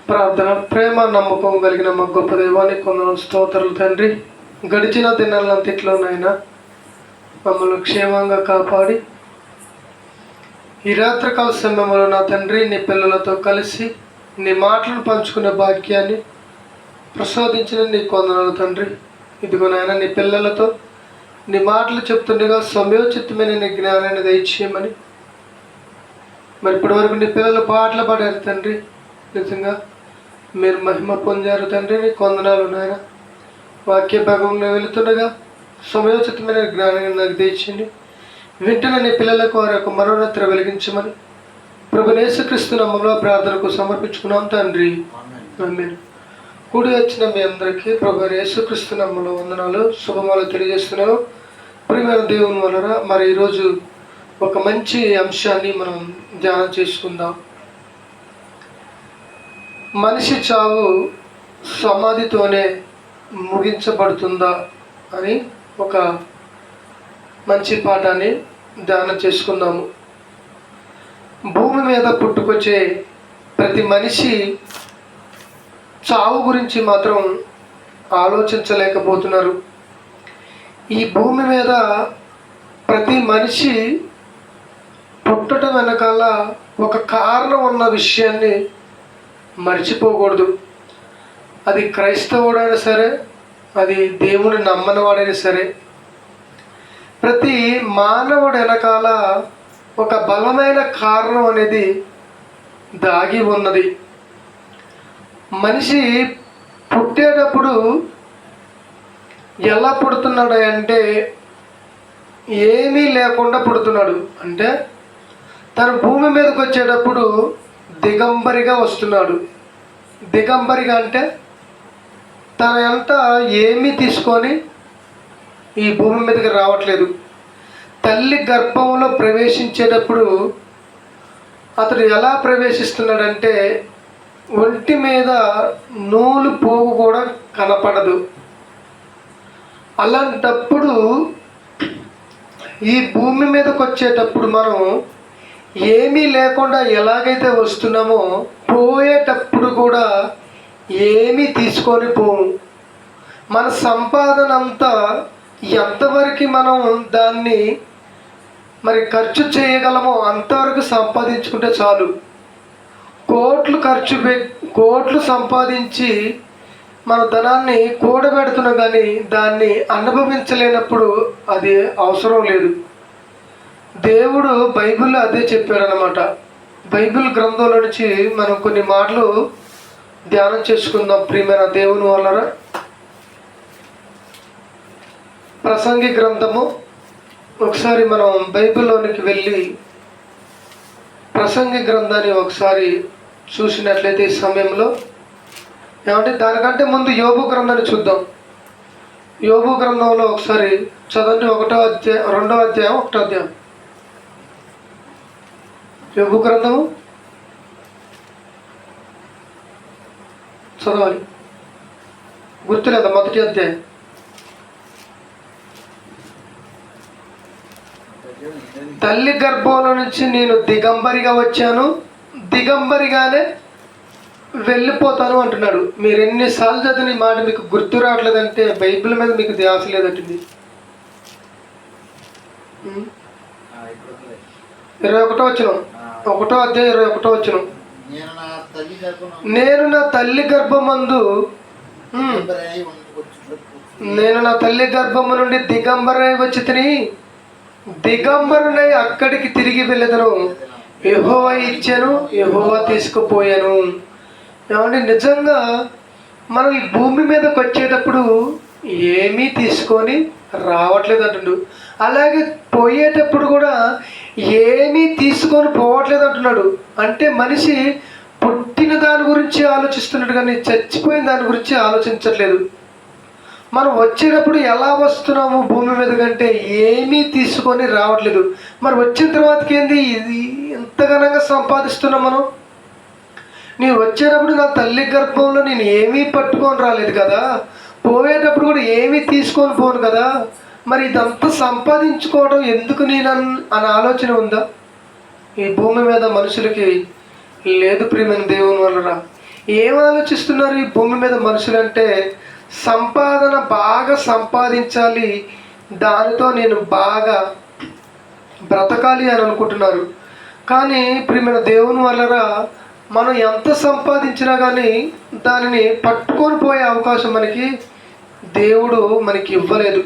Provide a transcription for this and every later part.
ప్రార్థన. ప్రేమ నమ్మకం కలిగిన మా గొప్ప దైవానికి కొందరు స్తోత్రాలు తండ్రి. గడిచిన దినాలంతట్లోనైనా మమ్మల్ని క్షేమంగా కాపాడి ఈ రాత్రికాల సమయంలో నా తండ్రి నీ పిల్లలతో కలిసి నీ మాటలను పంచుకునే భాగ్యాన్ని ప్రసాదించిన నీ కొందనాలు తండ్రి. ఇదిగో నాయన నీ పిల్లలతో నీ మాటలు చెప్తుండగా సమయోచితమైన నీ జ్ఞానాన్ని దయచేయమని. మరి ఇప్పటి వరకు నీ పిల్లలు పాటలు పాడారు తండ్రి, నిజంగా మీరు మహిమ పొందారు తండ్రి. నీ కొందనాలు నాయన. వాక్య భాగంలో వెళుతుండగా సమయోచితమైన జ్ఞానాన్ని నాకు దయచేయండి. వింటున్న నీ పిల్లలకు వారి యొక్క మనోన్నతిని వెలిగించమని ప్రభువైన యేసుక్రీస్తు నామములో ప్రార్థనకు సమర్పించుకున్నాం తండ్రి, ఆమేన్. కూడి వచ్చిన మీ అందరికీ ప్రభువైన యేసుక్రీస్తు నామములో వందనాలు, శుభములు తెలియజేస్తున్నాను. ప్రియమైన దేవుని వలన మరి ఈరోజు ఒక మంచి అంశాన్ని మనం ధ్యానం చేసుకుందాం. మనిషి చావు సమాధితోనే ముగించబడుతుందా అని ఒక మంచి పాఠాన్ని ధ్యానం చేసుకుందాము. భూమి మీద పుట్టుకొచ్చే ప్రతి మనిషి చావు గురించి మాత్రం ఆలోచించలేకపోతున్నారు. ఈ భూమి మీద ప్రతి మనిషి పుట్టడం వెనకాల ఒక కారణం ఉన్న విషయాన్ని మర్చిపోకూడదు. అది క్రైస్తవుడైనా సరే, అది దేవుని నమ్మని వాడైనా సరే, ప్రతి మానవుడు వెనకాల ఒక బలమైన కారణం అనేది దాగి ఉన్నది. మనిషి పుట్టేటప్పుడు ఎలా పుడుతున్నాడు అంటే ఏమీ లేకుండా పుడుతున్నాడు. అంటే తను భూమి మీదకి వచ్చేటప్పుడు దిగంబరిగా వస్తున్నాడు. దిగంబరిగా అంటే తన ఎంత ఏమీ తీసుకొని ఈ భూమి మీదకి రావట్లేదు. తల్లి గర్భంలో ప్రవేశించేటప్పుడు అతడు ఎలా ప్రవేశిస్తున్నాడంటే ఒంటి మీద నూలు పోగు కూడా కనపడదు. అలాంటప్పుడు ఈ భూమి మీదకి వచ్చేటప్పుడు మనం ఏమీ లేకుండా ఎలాగైతే వస్తున్నామో పోయేటప్పుడు కూడా ఏమీ తీసుకొని పోము. మన సంపాదన అంతా ఎంతవరకు మనం దాన్ని మరి ఖర్చు చేయగలమో అంతవరకు సంపాదించుకుంటే చాలు. కోట్లు సంపాదించి మన ధనాన్ని కూడబెడుతున్నాం, కానీ దాన్ని అనుభవించలేనప్పుడు అది అవసరం లేదు. దేవుడు బైబిల్లో అదే చెప్పాడనమాట. బైబిల్ గ్రంథంలో నుంచి మనం కొన్ని మాటలు ధ్యానం చేసుకుందాం. ప్రియమైన దేవుని వలన ప్రసంగి గ్రంథము ఒకసారి మనం బైబిల్లోనికి వెళ్ళి ప్రసంగి గ్రంథాన్ని ఒకసారి చూసినట్లయితే ఈ సమయంలో ఏమంటే దానికంటే ముందు యోబు గ్రంథాన్ని చూద్దాం. యోబు గ్రంథంలో ఒకసారి చదవండి. 1వ అధ్యాయం 2వ అధ్యాయం 1వ అధ్యాయం యోబు గ్రంథము చదవాలి. గుర్తులేదా? 1వ అధ్యాయం. తల్లి గర్భంలో నుంచి నేను దిగంబరిగా వచ్చాను, దిగంబరిగానే వెళ్ళిపోతాను అంటున్నాడు. మీరు ఎన్నిసార్లు చదివిన మాట మీకు గుర్తు రావట్లేదంటే బైబిల్ మీద మీకు ధ్యాస లేదంటుంది. 21వ వచనం, 1వ అధ్యాయం 21వ వచనం. నేను నా తల్లి గర్భము నుండి దిగంబరై వచ్చి తిని దిగంబరునై అక్కడికి తిరిగి వెళ్ళదను. యెహోవా ఇచ్చాను, యెహోవా తీసుకుపోయాను. ఏమంటే నిజంగా మనం ఈ భూమి మీదకి వచ్చేటప్పుడు ఏమీ తీసుకొని రావట్లేదు అంటున్నాడు. అలాగే పోయేటప్పుడు కూడా ఏమీ తీసుకొని పోవట్లేదు అంటున్నాడు. అంటే మనిషి పుట్టిన దాని గురించి ఆలోచిస్తున్నాడు, కానీ చచ్చిపోయిన దాని గురించి ఆలోచించట్లేదు. మనం వచ్చేటప్పుడు ఎలా వస్తున్నాము భూమి మీద కంటే ఏమీ తీసుకొని రావట్లేదు. మరి వచ్చిన తర్వాతకి ఏంది? ఇది ఎంతగానంగా సంపాదిస్తున్నాం మనం. నేను వచ్చేటప్పుడు నా తల్లి గర్భంలో నేను ఏమీ పట్టుకొని రాలేదు కదా, పోయేటప్పుడు కూడా ఏమీ తీసుకొని పోను కదా, మరి ఇదంతా సంపాదించుకోవడం ఎందుకు నేను అనే ఆలోచన ఉందా ఈ భూమి మీద మనుషులకి? లేదు ప్రియమైన దేవుని వలన. ఏం ఆలోచిస్తున్నారు ఈ భూమి మీద మనుషులంటే? సంపాదన బాగా సంపాదించాలి, దానితో నేను బాగా బ్రతకాలి అని అనుకుంటున్నారు. కానీ ప్రియమైన దేవుని వల్లరా, మనం ఎంత సంపాదించినా కానీ దానిని పట్టుకొని పోయే అవకాశం దేవుడు మనకి ఇవ్వలేదు.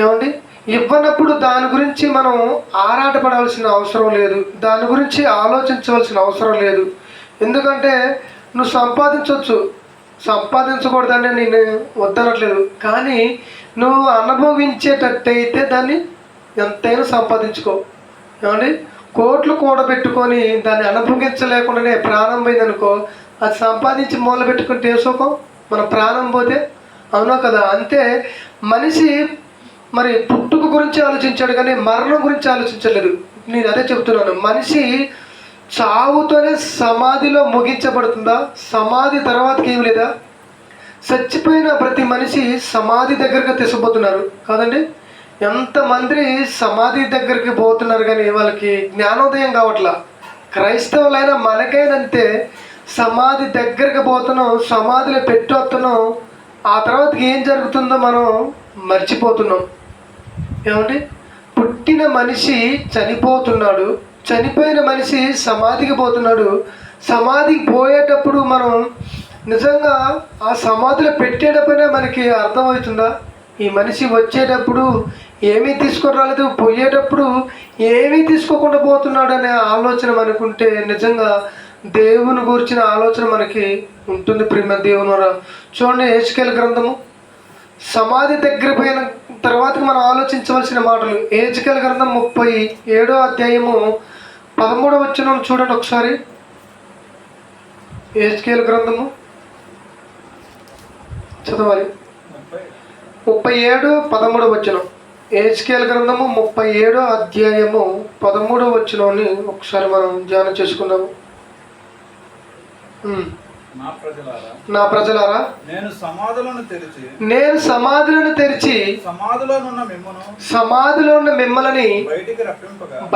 ఏమండి? ఇవ్వనప్పుడు దాని గురించి మనం ఆరాటపడాల్సిన అవసరం లేదు, దాని గురించి ఆలోచించవలసిన అవసరం లేదు. ఎందుకంటే నువ్వు సంపాదించవచ్చు, సంపాదించకూడదని నేను వద్దనట్లేదు, కానీ నువ్వు అనుభవించేటట్టయితే దాన్ని ఎంతైనా సంపాదించుకో. ఏమండి? కోట్లు కూడబెట్టుకొని దాన్ని అనుభవించలేకుండానే ప్రాణం పోయిందనుకో, అది సంపాదించి మూల పెట్టుకుంటే సుఖం, మన ప్రాణం పోతే. అవునా కదా? అంతే మనిషి మరి పుట్టుక గురించి ఆలోచించాడు కానీ మరణం గురించి ఆలోచించలేదు. నేను అదే చెప్తున్నాను. మనిషి చావుతోనే సమాధిలో ముగించబడుతుందా? సమాధి తర్వాతకి ఏమి లేదా? చచ్చిపోయిన ప్రతి మనిషి సమాధి దగ్గరకు తీసుకుపోతున్నారు కదండి. ఎంతమంది సమాధి దగ్గరికి పోతున్నారు కానీ వాళ్ళకి జ్ఞానోదయం కావట్లా. క్రైస్తవులైనా మనకైనంతే, సమాధి దగ్గరికి పోతున్నాం, సమాధిలో పెట్టొస్తున్నాం, ఆ తర్వాతకి ఏం జరుగుతుందో మనం మర్చిపోతున్నాం. ఏమండి? పుట్టిన మనిషి చనిపోతున్నాడు, చనిపోయిన మనిషి సమాధికి పోతున్నాడు. సమాధికి పోయేటప్పుడు మనం నిజంగా ఆ సమాధిలో పెట్టేటప్పుడే మనకి అర్థమవుతుందా? ఈ మనిషి వచ్చేటప్పుడు ఏమీ తీసుకొని రాలేదు, పోయేటప్పుడు ఏమీ తీసుకోకుండా పోతున్నాడు అనే ఆలోచన మనకుంటే నిజంగా దేవుని గురించిన ఆలోచన మనకి ఉంటుంది. ప్రేమ దేవుని వల్ల చూడండి, హెచ్కేల్ గ్రంథము సమాధి దగ్గర పోయిన తర్వాతకి మనం ఆలోచించవలసిన మాటలు. హెచ్కేల్ గ్రంథం 37వ అధ్యాయము 13వ వచనం చూడండి ఒకసారి. హెచ్కేల్ గ్రంథము చదవాలి. 37:13 వచనం. హెచ్కేల్ గ్రంథము 37వ అధ్యాయము 13వ వచనాన్ని ఒకసారి మనం ధ్యానం చేసుకుందాము. నా ప్రజలారా, నేను సమాధులను తెరిచి సమాధిలో ఉన్న మిమ్మల్ని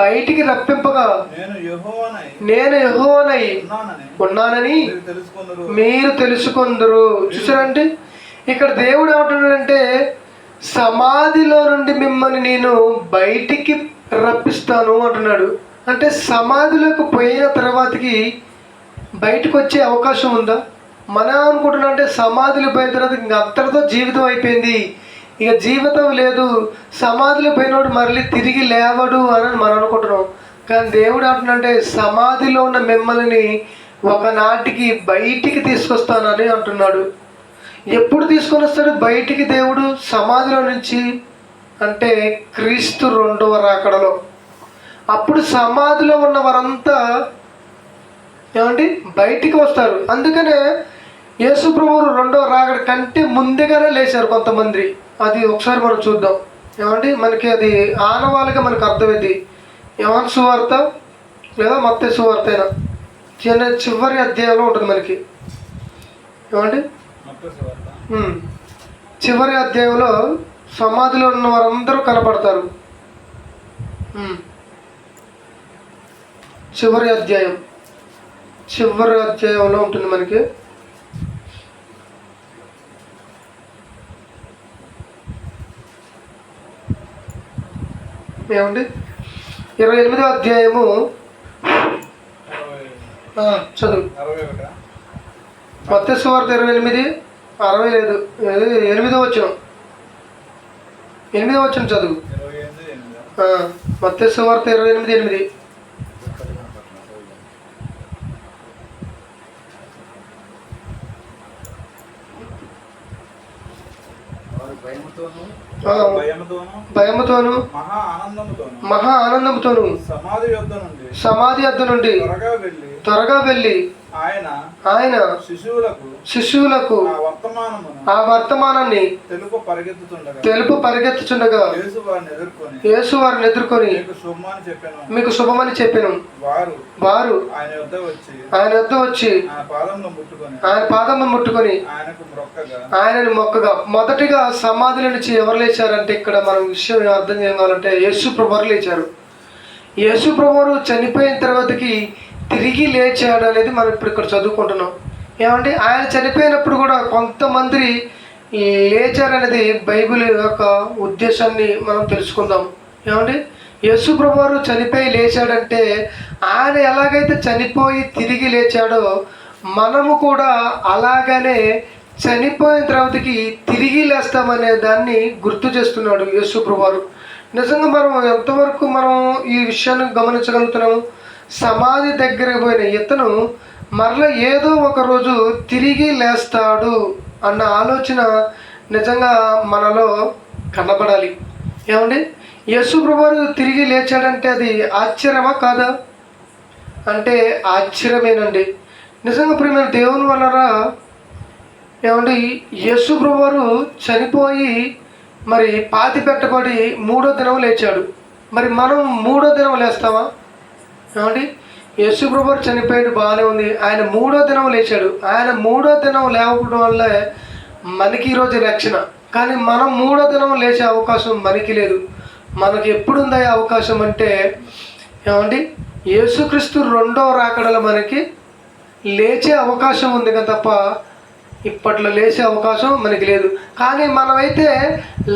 బయటికి రప్పింపగా నేను యెహోవానై ఉన్నానని మీరు తెలుసుకొందురు. చూసారంటే ఇక్కడ దేవుడు ఏమంటున్నాడంటే, సమాధిలో నుండి మిమ్మల్ని నేను బయటికి రప్పిస్తాను అంటున్నాడు. అంటే సమాధిలోకి పోయిన తర్వాతకి బయటకు వచ్చే అవకాశం ఉందా? మనం అనుకుంటున్నా అంటే సమాధిలో పోయిన తర్వాత ఇంక అంతటితో జీవితం అయిపోయింది, ఇక జీవితం లేదు, సమాధిలో పోయినోడు మళ్ళీ తిరిగి లేవడు అని మనం అనుకుంటున్నాం. కానీ దేవుడు అంటున్నాడంటే, సమాధిలో ఉన్న మిమ్మల్ని ఒకనాటికి బయటికి తీసుకొస్తానని అంటున్నాడు. ఎప్పుడు తీసుకొని వస్తాడు బయటికి దేవుడు సమాధిలో నుంచి? అంటే క్రీస్తు 2వ రాకడలో. అప్పుడు సమాధిలో ఉన్న వారంతా ఏమండి బయటికి వస్తారు. అందుకనే యేసు ప్రభువు 2వ రాకడ కంటే ముందుగానే లేచారు కొంతమంది. అది ఒకసారి మనం చూద్దాం. ఏమండి మనకి అది ఆనవాళ్ళుగా మనకు అర్థమైంది. యోహాను సువార్త లేదా మత్తయి సువార్త అయినా చివరి అధ్యాయంలో ఉంటుంది మనకి. ఏమండి చివరి అధ్యాయంలో సమాధిలో ఉన్న వారందరూ కనపడతారు. చివరి అధ్యాయంలో ఉంటుంది మనకి. ఏమండి 28వ అధ్యాయము చదువు. మత్తయి సువార్త 28:60 లేదు, 8వ వచనం. 8వ వచనం చదువు. మత్తయి సువార్త 28:8. భయముతోను మహా ఆనందముతోను సమాధి యొద్ద నుండి త్వరగా వెళ్ళి ఆయన శిశువులకు ఆ వర్తమానాన్ని తెలుపు పరిగెత్తుచుండగా యేసు వారిని ఎదుర్కొని మీకు శుభమని చెప్పాను. వారు ఆయన వద్ద వచ్చి ఆయన పాదమును ముట్టుకొని ఆయనని మొక్కగా. మొదటిగా సమాధుల నుంచి ఎవరు లేచారంటే, ఇక్కడ మనం విషయం అర్థం చేసుకోవాలంటే యేసు ప్రభువు లేచారు. యేసు ప్రభువు చనిపోయిన తర్వాతకి తిరిగి లేచాడు అనేది మనం ఇప్పుడు ఇక్కడ చదువుకుంటున్నాం. ఏమంటే ఆయన చనిపోయినప్పుడు కూడా కొంతమంది లేచారనేది బైబిల్ యొక్క ఉద్దేశాన్ని మనం తెలుసుకుందాం. ఏమండి, యేసు ప్రభువారు చనిపోయి లేచాడంటే ఆయన ఎలాగైతే చనిపోయి తిరిగి లేచాడో మనము కూడా అలాగనే చనిపోయిన తర్వాతకి తిరిగి లేస్తామనే దాన్ని గుర్తు చేస్తున్నాడు యేసు ప్రభువారు. నిజంగా మనం ఎంతవరకు మనం ఈ విషయాన్ని గమనించగలుగుతున్నాము? సమాధి దగ్గరకు పోయిన ఇతను మరలా ఏదో ఒక రోజు తిరిగి లేస్తాడు అన్న ఆలోచన నిజంగా మనలో కనబడాలి. ఏమండి, యేసు ప్రభువారు తిరిగి లేచాడంటే అది ఆశ్చర్యమా కాదా? అంటే ఆశ్చర్యమేనండి. నిజంగా ప్రియమైన దేవుని వలన ఏమండి, యేసు ప్రభువారు చనిపోయి మరి పాతి పెట్టబడి 3వ దినం లేచాడు. మరి మనం 3వ దినం లేస్తామా? ఏమండి, యేసు ప్రభువారు చనిపోయాడు, బాగానే ఉంది. ఆయన 3వ దినం లేచాడు. ఆయన 3వ దినం లేవడం వల్ల మనకి ఈరోజు రక్షణ. కానీ మనం 3వ దినం లేచే అవకాశం మనకి లేదు. మనకి ఎప్పుడుందా అవకాశం అంటే ఏమండి, యేసుక్రీస్తు 2వ రాకడలో మనకి లేచే అవకాశం ఉంది కదా తప్ప ఇప్పట్లో లేచే అవకాశం మనకి లేదు. కానీ మనమైతే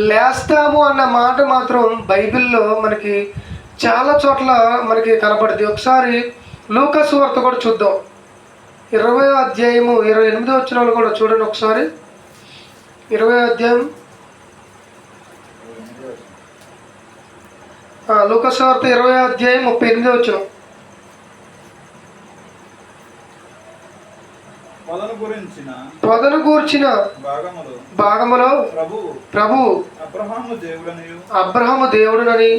లేస్తాము అన్న మాట మాత్రం బైబిల్లో మనకి చాలా చోట్ల మనకి కనపడుతుంది. ఒకసారి లూకా సువార్త కూడా చూద్దాం. 20వ అధ్యాయము 28వ వచనాలు కూడా చూడండి ఒకసారి. 20వ అధ్యాయం లూకా సువార్త 20వ అధ్యాయం 38వ వచనం. పొదను గూర్చిన భాగములో ప్రభు అబ్రహాము దేవుడునని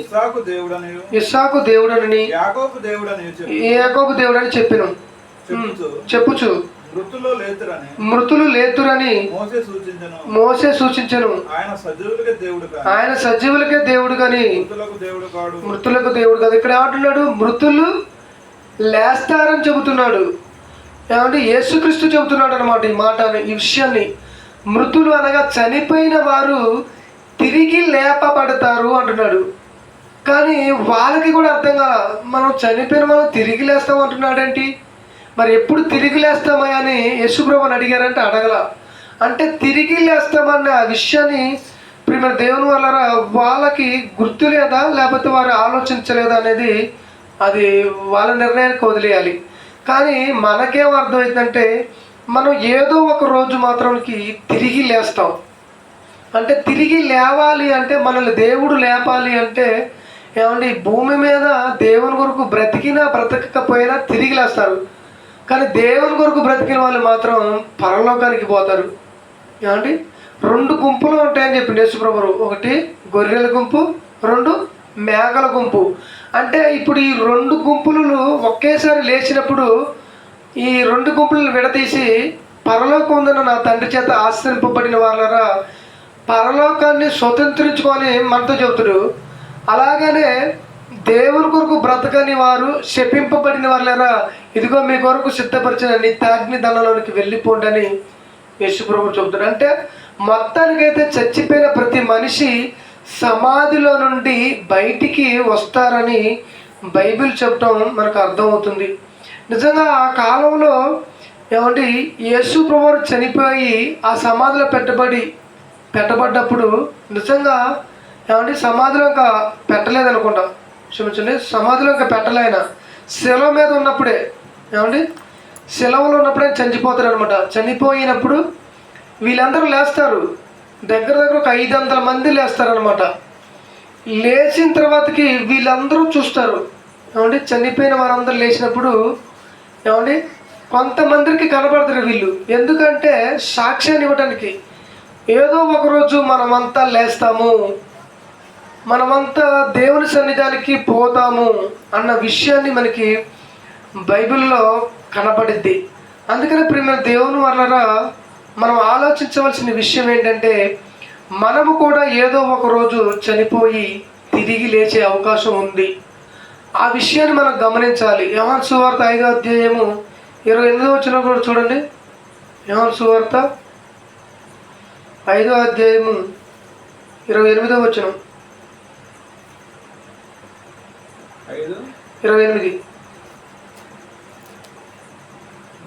ఇస్సాకు దేవుడనని యాకోబు దేవుడని చెప్పెను. చెప్పుచు మృతులు లేతురని మోసే సూచించెను. ఆయన సజీవులకే దేవుడు కానీ మృతులకు దేవుడు కాదు. ఇక్కడ ఏమంటున్నాడు? మృతులు లేస్తారని చెబుతున్నాడు. ఏమంటే యేసుక్రీస్తు చెబుతున్నాడు అనమాట ఈ మాట, ఈ విషయాన్ని. మృతులు అనగా చనిపోయిన వారు తిరిగి లేపబడతారు అంటున్నాడు. కానీ వాళ్ళకి కూడా అర్థం కాల, మనం చనిపోయిన మనం తిరిగి లేస్తాం అంటున్నాడేంటి? మరి ఎప్పుడు తిరిగి లేస్తామా అని యేసుప్రభుని అడిగారంటే అడగల. అంటే తిరిగి లేస్తామన్న విషయాన్ని ప్రియమైన దేవుని వల్ల వాళ్ళకి గుర్తు లేదా, లేకపోతే వారు ఆలోచించలేదా అనేది అది వాళ్ళ నిర్ణయానికి వదిలేయాలి. కానీ మనకేం అర్థమవుతుందంటే మనం ఏదో ఒక రోజు మాత్రానికి తిరిగి లేస్తాం. అంటే తిరిగి లేవాలి అంటే మనల్ని దేవుడు లేపాలి అంటే ఏమండి, భూమి మీద దేవుని కొరకు బ్రతికినా బ్రతకకపోయినా తిరిగి లేస్తారు. కానీ దేవుని కొరకు బ్రతికిన వాళ్ళు మాత్రం పరలోకానికి పోతారు. ఏమండి, 2 గుంపులు ఉంటాయని చెప్పి యేసుప్రభువు. ఒకటి గొర్రెల గుంపు, 2 మేకల గుంపు. అంటే ఇప్పుడు ఈ 2 గుంపులు ఒకేసారి లేచినప్పుడు ఈ 2 గుంపులను విడదీసి పరలోకం ఉందన్న నా తండ్రి చేత ఆశ్రయింపబడిన వాళ్ళరా పరలోకాన్ని స్వతంత్రించుకొని మనతో చెబుతాడు. అలాగనే దేవుని కొరకు బ్రతకని వారు శపింపబడిన వాళ్ళరా ఇదిగో మీ కొరకు సిద్ధపరిచిన నిత్యాగ్ని దండలోనికి వెళ్ళిపోండి అని యేసుప్రభువు చెబుతాడు. అంటే మొత్తానికైతే చచ్చిపోయిన ప్రతి మనిషి సమాధిలో నుండి బయటికి వస్తారని బైబిల్ చెప్పడం మనకు అర్థమవుతుంది. నిజంగా ఆ కాలంలో ఏమంటే యేసు ప్రభువు చనిపోయి ఆ సమాధిలో పెట్టబడ్డప్పుడు నిజంగా ఏమంటే సమాధిలో ఇంకా పెట్టలేదనుకుంటా, క్షమించండి, సమాధిలో ఇంకా పెట్టలేన శిలవ మీద ఉన్నప్పుడే ఏమంటే శిలవలో ఉన్నప్పుడే చనిపోతారు అనమాట. చనిపోయినప్పుడు వీళ్ళందరూ లేస్తారు. దగ్గర ఒక 500 మంది లేస్తారనమాట. లేచిన తర్వాతకి వీళ్ళందరూ చూస్తారు. ఏమంటే చనిపోయిన వారందరూ లేచినప్పుడు ఏమంటే కొంతమందికి కనబడతారు వీళ్ళు. ఎందుకంటే సాక్ష్యాన్ని ఇవ్వడానికి ఏదో ఒకరోజు మనమంతా లేస్తాము, మనమంతా దేవుని సన్నిధానికి పోతాము అన్న విషయాన్ని మనకి బైబిల్లో కనబడిద్ది. అందుకని ప్రియమైన దేవుని వలన మనం ఆలోచించవలసిన విషయం ఏంటంటే మనము కూడా ఏదో ఒక రోజు చనిపోయి తిరిగి లేచే అవకాశం ఉంది. ఆ విషయాన్ని మనం గమనించాలి. యోహాను సువార్త 5వ అధ్యాయము 28వ వచనం కూడా చూడండి. యోహాను సువార్త 5వ అధ్యాయము 28వ వచనం. 5:28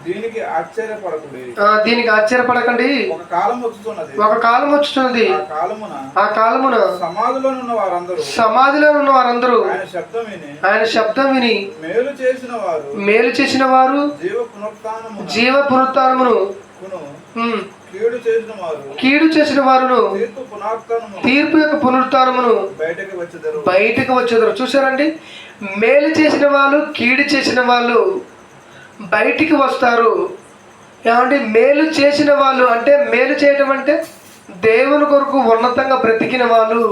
దీనికి ఆశ్చర్యపడకండి. దీనికి ఆశ్చర్యపడకండి. ఒక కాలం వచ్చుతున్నది. ఒక కాలం వచ్చుతున్నది. ఆ కాలమున సమాధిలో ఉన్న వారందరూ ఆయన శబ్దం విని మేలు చేసిన వారు జీవ పునరుత్థానమును కీడు చేసిన వారును తీర్పు యొక్క పునరుత్థానమును బయటకు వచ్చేదారు. చూసారండి, మేలు చేసిన వాళ్ళు కీడు చేసిన వాళ్ళు బయటికి వస్తారు. ఏమంటే మేలు చేసిన వాళ్ళు అంటే మేలు చేయటం అంటే దేవుని కొరకు ఉన్నతంగా బ్రతికిన వాళ్ళు,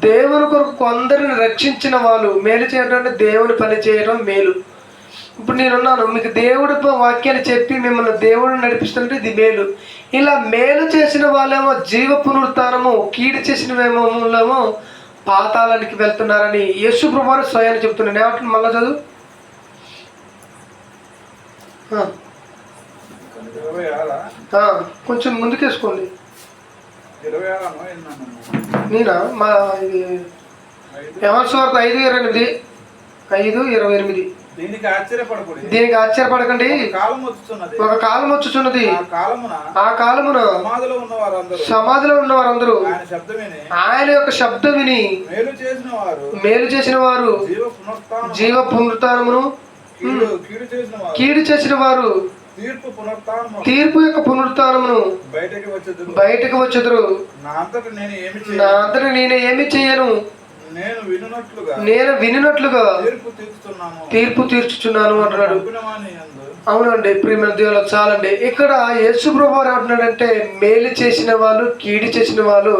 దేవుని కొరకు కొందరిని రక్షించిన వాళ్ళు. మేలు చేయడం అంటే దేవుని పని చేయడం మేలు. ఇప్పుడు నేనున్నాను, మీకు దేవుడి వాక్యాన్ని చెప్పి మిమ్మల్ని దేవుడు నడిపిస్తుంటే ఇది మేలు. ఇలా మేలు చేసిన వాళ్ళేమో జీవ పునరుత్థానము, కీడు చేసినవేమో పాతాళానికి వెళ్తున్నారని యేసు ప్రభువు స్వయాన్ని చెప్తున్నాను. ఏమంటున్నా మళ్ళా చదువు. కొంచెం ముందుకేసుకోండి. నేనా మా ఇది యెహోషువ 5:28 5:28. దీనికి ఆశ్చర్యపడకండి. ఒక కాలం వచ్చుచున్నది. ఆ కాలమున సమాధిలో ఉన్న వారందరూ ఆయన యొక్క శబ్దం విని మేలు చేసిన వారు జీవ పునరుత్థానమును కీడు చేసిన వారు తీర్పు యొక్క పునరుత్థానమును బయటకు వచ్చెదరు. నా అంతట నేను ఏమి చేయను, నేను వినున్నట్లుగా తీర్పు తీర్చుచున్నాను అంటున్నాడు. అవునండి ప్రియమైన దేవులకు చాలండి. ఇక్కడ యేసు ప్రభువు ఏమంటున్నాడంటే మేలు చేసిన వాళ్ళు కీడు చేసిన వాళ్ళు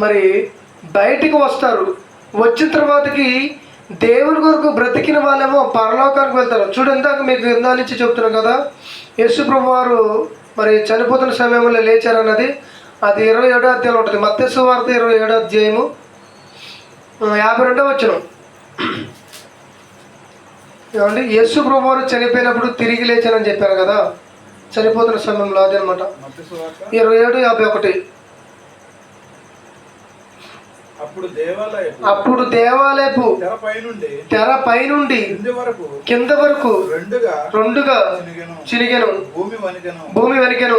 మరి బయటికి వస్తారు. వచ్చిన తర్వాతకి దేవుని కొరకు బ్రతికిన వాళ్ళేమో పరలోకానికి వెళ్తారు. ఇందాక మీకు ఇందా నుంచి చెప్తున్నాం కదా, యేసు ప్రభువారు మరి చనిపోతున్న సమయంలో లేచారన్నది. అది 27వ అధ్యాయంలో ఉంటుంది. మత్తయి సువార్త 27వ అధ్యాయము 52వ వచనం. ఏమండి, యేసు ప్రభువారు చనిపోయినప్పుడు తిరిగి లేచారని చెప్పారు కదా, చనిపోతున్న సమయంలో. అది అనమాట 27:51. అప్పుడు దేవాలయపు తెర పైనుండి కింద వరకు రెండుగా చినిగెను, భూమి వణికెను,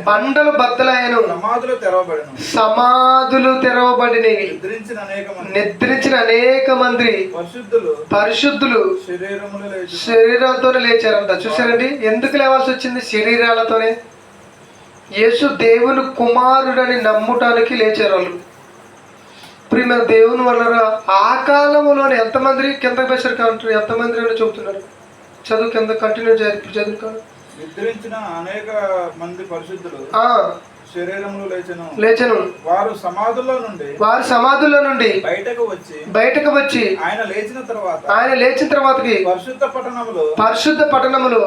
బండలు బద్దలాయెను, సమాధులు తెరవబడినవి, నిద్రించిన అనేక మంది పరిశుద్ధులు శరీరాలతో లేచారంట. చూసారండి, ఎందుకు లేవాల్సి వచ్చింది? శరీరాలతోనే. యేసు దేవుని కుమారుడని నమ్ముటానికి లేచారు వాళ్ళు. ప్రియమైన దేవుని వల్ల ఆ కాలంలోనే ఎంతమంది కిందకి వేసారు కాంటారు, ఎంతమంది అని చెబుతున్నారు. చదువు కింద కంటిన్యూ చేయాలి. ఇప్పుడు చదువు కాదు. నిద్రించిన అనేక మంది పరిశుద్ధులు శరీరములు లేచెను. వారు సమాధుల్లో నుండి బయటకు వచ్చి ఆయన లేచిన తర్వాతకి పరిశుద్ధ పట్టణములో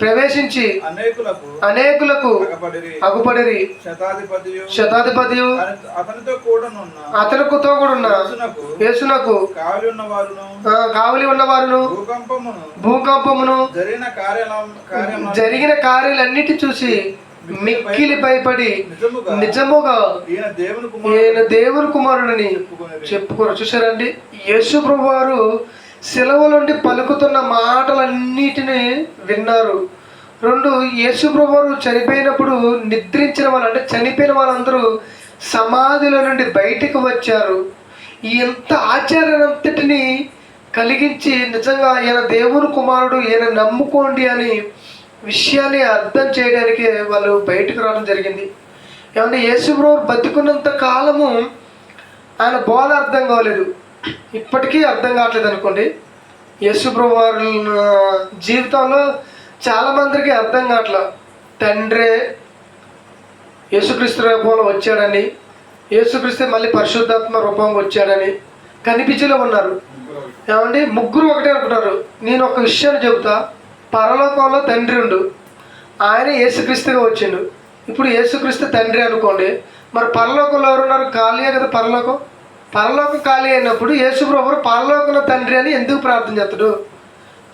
ప్రవేశించి అనేకులకు అగుపడిరి. శతాధిపతియు అతనితో కూడా యేసునకు కావలి ఉన్నవారును భూకంపమును జరిగిన కార్యాలన్నిటి చూసి మిక్కిలి భయపడి నిజముగా ఈయన దేవుని కుమారుడని చెప్పుకోరు. చూసారండి, యేసు ప్రభువారు శిలువ నుండి పలుకుతున్న మాటలన్నిటిని విన్నారు. 2, యేసు ప్రభువారు చనిపోయినప్పుడు నిద్రించిన వాళ్ళు అంటే చనిపోయిన వాళ్ళందరూ సమాధిలో నుండి బయటకు వచ్చారు. ఎంత ఆశ్చర్యంతటిని కలిగించి నిజంగా ఈయన దేవుని కుమారుడు, ఈయన నమ్ముకోండి అని విషయాన్ని అర్థం చేయడానికి వాళ్ళు బయటకు రావడం జరిగింది. ఏమంటే యేసు ప్రభువు బతికున్నంత కాలము ఆయన బోధ అర్థం కావలేదు, ఇప్పటికీ అర్థం కావట్లేదు అనుకోండి. యేసు ప్రభువు వారి జీవితంలో చాలామందికి అర్థం కావట్లా. తండ్రే యేసుక్రీస్తు రూపంలో వచ్చాడని, యేసుక్రీస్తు మళ్ళీ పరిశుద్ధాత్మ రూపంగా వచ్చాడని కనిపించేలో ఉన్నారు. ఏమండి, ముగ్గురు ఒకటే అనుకుంటారు. నేను ఒక విషయాన్ని చెబుతా, పరలోకంలో తండ్రి ఉండు, ఆయన యేసుక్రీస్తుగా వచ్చిండు. ఇప్పుడు యేసుక్రీస్తు తండ్రి అనుకోండి, మరి పరలోకంలో ఎవరున్నారు? ఖాళీయే కదా పరలోకం ఖాళీ అయినప్పుడు యేసు ప్రభువు పరలోకంలో తండ్రి అని ఎందుకు ప్రార్థన చేస్తాడు?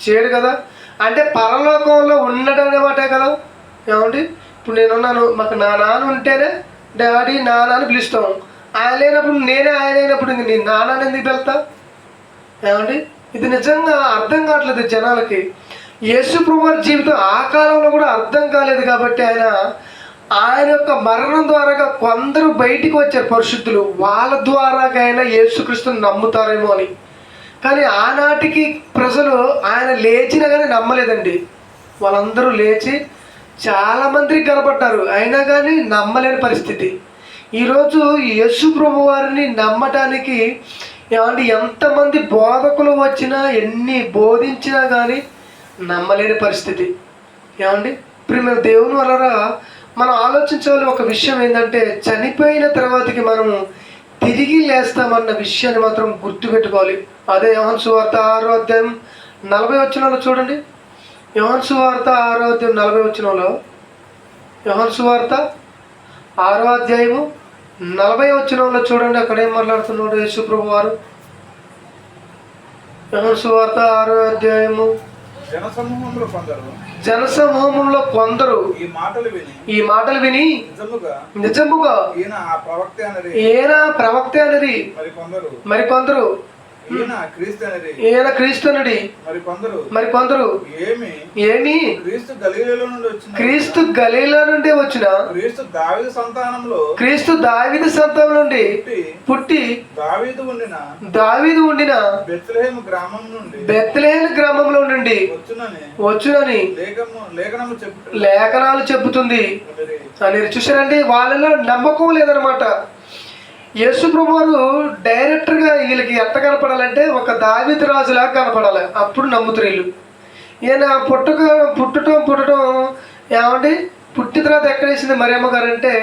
చేయడు కదా. అంటే పరలోకంలో ఉండడం అనేమాటే కదా. ఏమండి, ఇప్పుడు నేనున్నాను, మాకు నా నాన్న ఉంటేనే డాడీ నాన్న అని పిలుస్తాం. ఆయన లేనప్పుడు నేనే ఆయన అయినప్పుడు ఇంక నేను నాన్న ఎందుకు వెళ్తా? ఏమండి, ఇది నిజంగా అర్థం కావట్లేదు జనాలకి. యేసు ప్రభువారి జీవితం ఆ కాలంలో కూడా అర్థం కాలేదు కాబట్టి ఆయన యొక్క మరణం ద్వారా కొందరు బయటికి వచ్చారు పరిశుద్ధులు, వాళ్ళ ద్వారాగా ఆయన యేసుక్రీస్తుని నమ్ముతారేమో అని. కానీ ఆనాటికి ప్రజలు ఆయన లేచినా కానీ నమ్మలేదండి. వాళ్ళందరూ లేచి చాలామందికి కనపడ్డారు, అయినా కానీ నమ్మలేని పరిస్థితి. ఈరోజు యేసు ప్రభు వారిని నమ్మటానికి ఏమంటే ఎంతమంది బోధకులు వచ్చినా, ఎన్ని బోధించినా కానీ నమ్మలేని పరిస్థితి. ఏమండి ప్రియమైన దేవుని వలన మనం ఆలోచించాలి. ఒక విషయం ఏంటంటే, చనిపోయిన తర్వాతకి మనము తిరిగి లేస్తామన్న విషయాన్ని మాత్రం గుర్తుపెట్టుకోవాలి. అదే యోహాను సువార్త 6వ అధ్యాయం 40వ వచనంలో చూడండి. యోహాను సువార్త 6వ అధ్యాయం 40వ వచనంలో, యోహాను సువార్త 6వ అధ్యాయము 40వ వచనంలో చూడండి. అక్కడ ఏం మాట్లాడుతున్నాడు యేసు ప్రభు వారు? యోహాను సువార్త 6వ అధ్యాయము, జనసమూహంలో కొందరు ఈ మాటలు విని నిజముగా ఈయన ప్రవక్త అనేది, మరికొందరు ఈయన క్రీస్తునుడి, మరికొందరు ఏమి క్రీస్తు గలీలా నుండి వచ్చిన, క్రీస్తు దావీదు సంతానం నుండి పుట్టి దావీదు ఉండిన బెత్లెహేము గ్రామంలో నుండి వచ్చునని లేఖనాలు చెబుతుంది అని. చూసారండి, వాళ్ళలో నమ్మకం లేదనమాట. యేసు ప్రభువారు డైరెక్టర్గా వీళ్ళకి ఎట్ట కనపడాలంటే ఒక దావీదు రాజులాగా కనపడాలి, అప్పుడు నమ్ముతారు వీళ్ళు. ఈయన పుట్టడం ఏమండి, పుట్టిన తర్వాత ఎక్కడేసింది మరియమ్మ గారు అంటే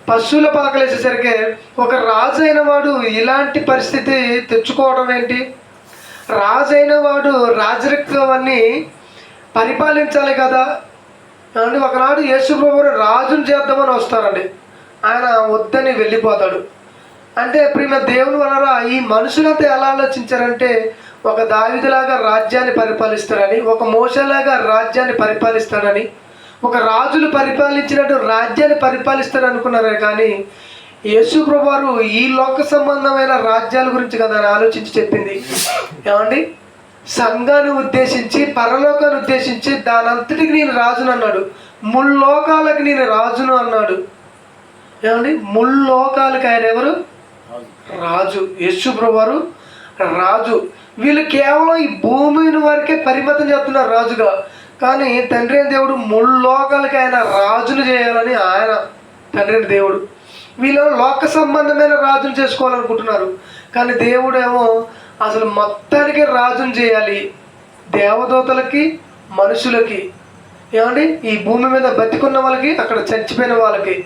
పశువుల పాకలు వేసేసరికి ఒక రాజు అయిన వాడు ఇలాంటి పరిస్థితి తెచ్చుకోవడం ఏంటి? రాజు అయిన వాడు రాజరికాన్ని పరిపాలించాలి కదా. ఏమండి ఒకనాడు యేసు ప్రభువారు రాజును చేద్దామని వస్తారండి, ఆయన వద్దని వెళ్ళిపోతాడు. అంటే ప్రియమైన దేవుని వలన ఈ మనుషులంతా ఎలా ఆలోచించారంటే, ఒక దావీదులాగా రాజ్యాన్ని పరిపాలిస్తాడని, ఒక మోషేలాగా రాజ్యాన్ని పరిపాలిస్తాడని, ఒక రాజులు పరిపాలించినట్టు రాజ్యాన్ని పరిపాలిస్తాడు అనుకున్నారే. కానీ యేసు ప్రభువారు ఈ లోక సంబంధమైన రాజ్యాల గురించి కదా అని ఆలోచించి చెప్పింది. ఏమండి సంఘాన్ని ఉద్దేశించి, పరలోకాన్ని ఉద్దేశించి దానంతటికి నేను రాజును అన్నాడు, ముల్లోకాలకి నేను రాజును అన్నాడు. ఏమండి ముల్లోకాలకి ఆయన ఎవరు? రాజు. యేసు ప్రభువారు రాజు. వీళ్ళు కేవలం ఈ భూమిని వరకే పరిమితం చేస్తున్నారు రాజుగా, కానీ తండ్రి అయిన దేవుడు ముల్లోకాలకి ఆయన రాజును చేయాలని ఆయన తండ్రి అయిన దేవుడు. వీళ్ళు లోక సంబంధమైన రాజును చేసుకోవాలనుకుంటున్నారు, కానీ దేవుడేమో అసలు మొత్తానికి రాజును చేయాలి. దేవదూతలకి, మనుషులకి, ఏమండి ఈ భూమి మీద బతికున్న వాళ్ళకి, అక్కడ చచ్చిపోయిన వాళ్ళకి,